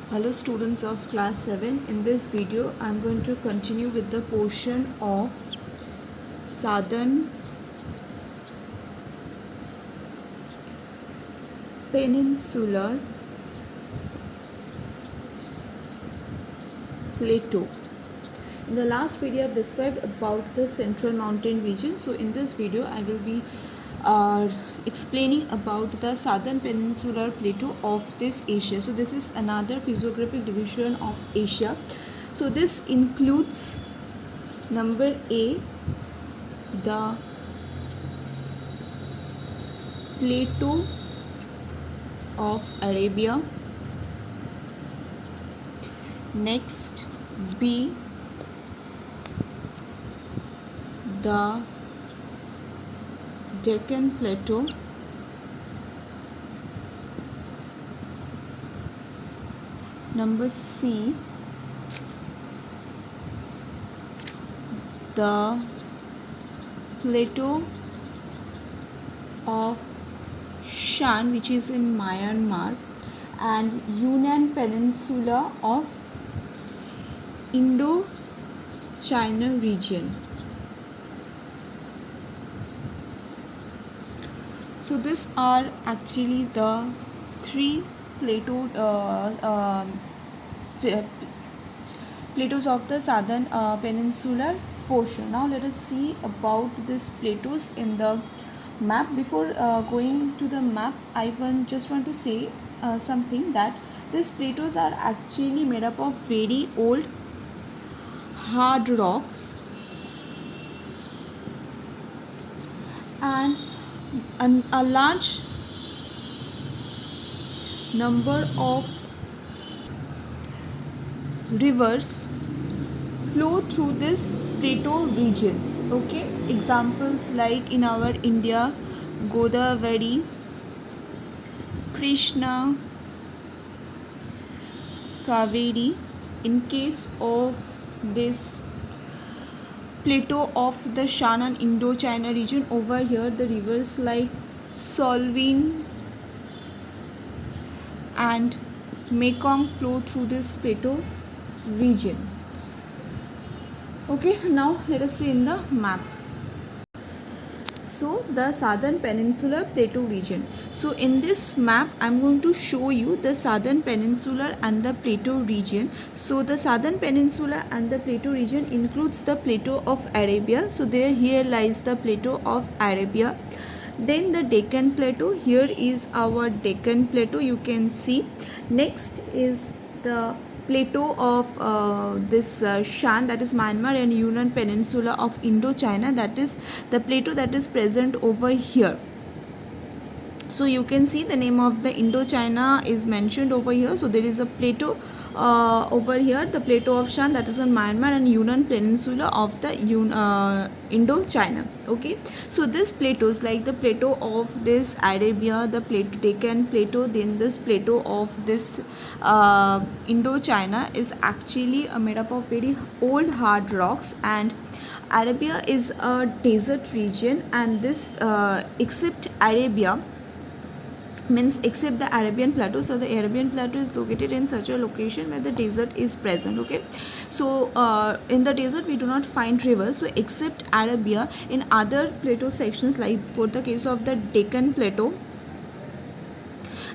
Hello students of class 7. In this video I am going to continue with the portion of Southern Peninsular Plateau. In the last video I have described about the central mountain region. So in this video I will be explaining about the Southern Peninsular Plateau of this Asia. So this is another physiographic division of Asia. So this includes number A, the Plateau of Arabia. Next, B, the Deccan Plateau. Number C, the Plateau of Shan, which is in Myanmar, and Yunnan Peninsula of Indo-China region. So these are actually the three plateaus of the southern peninsular portion. Now let us see about these plateaus in the map. Before going to the map, I just want to say something, that these plateaus are actually made up of very old hard rocks, and a large number of rivers flow through this plateau regions. Okay, examples like in our India, Godavari, Krishna, Kaveri. In case of this plateau of the Shan and Indo-China region, over here the rivers like Salween and Mekong flow through this plateau region. Okay, now let us see in the map. So the southern peninsular plateau region. So in this map I am going to show you the southern peninsular and the plateau region. So the southern peninsula and the plateau region includes the plateau of Arabia. So here lies the plateau of Arabia. Then the Deccan Plateau. Here is our Deccan Plateau, you can see. Next is the plateau of this Shan, that is Myanmar, and Yunnan Peninsula of Indo-China, that is the plateau that is present over here. So you can see the name of the Indo-China is mentioned over here. So there is a plateau over here, the plateau of Shan, that is in Myanmar, and Yunnan Peninsula of the Indo-China. Okay, so this plateaus, like the plateau of this Arabia, the Deccan Plateau, then this plateau of this Indo-China is actually made up of very old hard rocks, and Arabia is a desert region, and this except Arabia means except the Arabian Plateau. So the Arabian Plateau is located in such a location where the desert is present. Okay, so in the desert we do not find rivers. So except Arabia, in other plateau sections, like for the case of the Deccan Plateau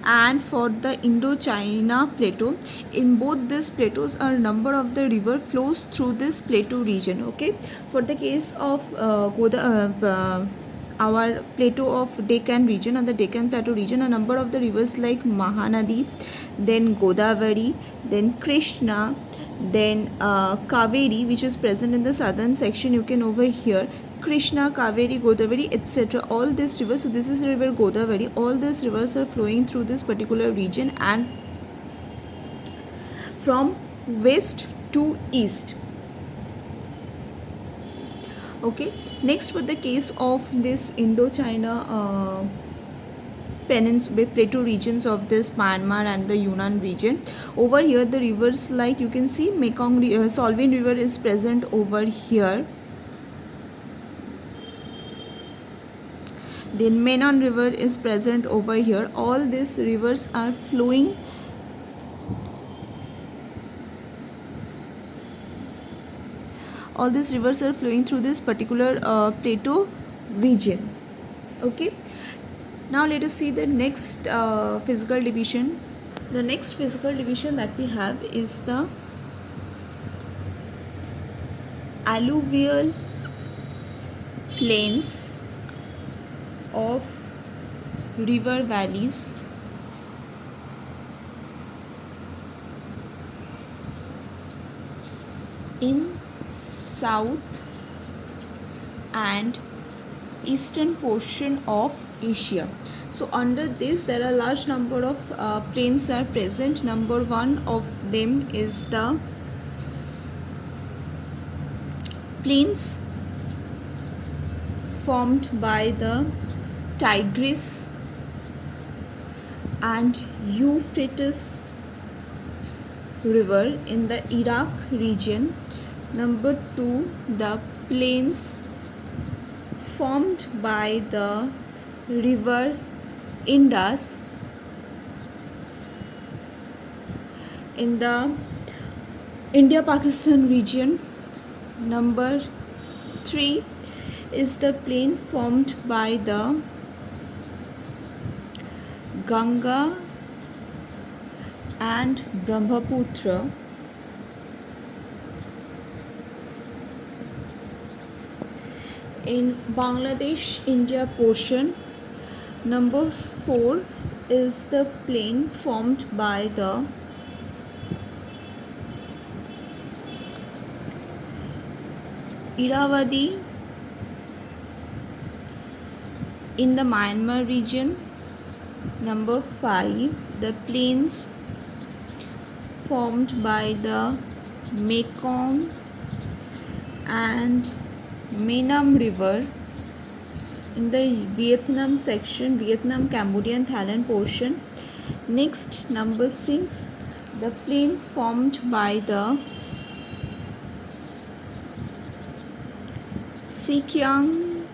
and for the Indo-China Plateau, in both these plateaus a number of the river flows through this plateau region. Okay, for the case of our plateau of Deccan region and the Deccan Plateau region, a number of the rivers like Mahanadi, then Godavari, then Krishna, then Kaveri, which is present in the southern section. You can over here Krishna, Kaveri, Godavari, etc. All these rivers, so this is river Godavari, all these rivers are flowing through this particular region and from west to east. Okay, next for the case of this Indo-China plateau regions of this Myanmar and the Yunnan region, over here the rivers, like you can see Mekong, Salween river is present over here. Then Menon river is present over here. All these rivers are flowing all these rivers are flowing through this particular plateau region. Okay, now let us see the next physical division. The next physical division that we have is the alluvial plains of river valleys in south and eastern portion of Asia. So under this there are large number of plains are present. Number one of them is the plains formed by the Tigris and Euphrates river in the Iraq region. Number two, the plains formed by the river Indus in the India-Pakistan region. Number three is the plain formed by the Ganga and Brahmaputra in Bangladesh India portion. Number four is the plain formed by the Irrawaddy in the Myanmar region. Number five, the plains formed by the Mekong and Menam river in the Vietnam section, Vietnam, Cambodia and Thailand portion. Next, number six, the plain formed by the Xinjiang,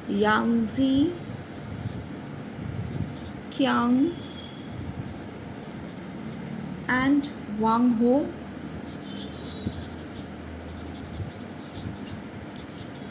Yangtze, Kiang and Wang Ho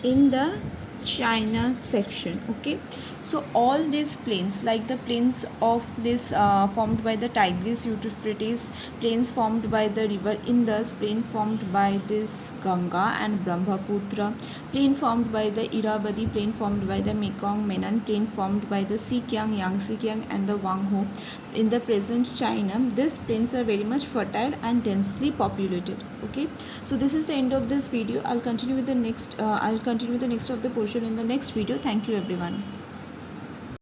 in the China section. Okay, so all these plains, like the plains of this formed by the Tigris, Euphrates, plains formed by the river Indus, plain formed by this Ganga and Brahmaputra, plain formed by the Irrawaddy, plain formed by the Mekong, Menan, plain formed by the Xinjiang, Yangtze Kiang and the Wang Ho in the present China. These plains are very much fertile and densely populated. Okay, so this is the end of this video. I'll continue with the next of the portion in the next video. Thank you everyone.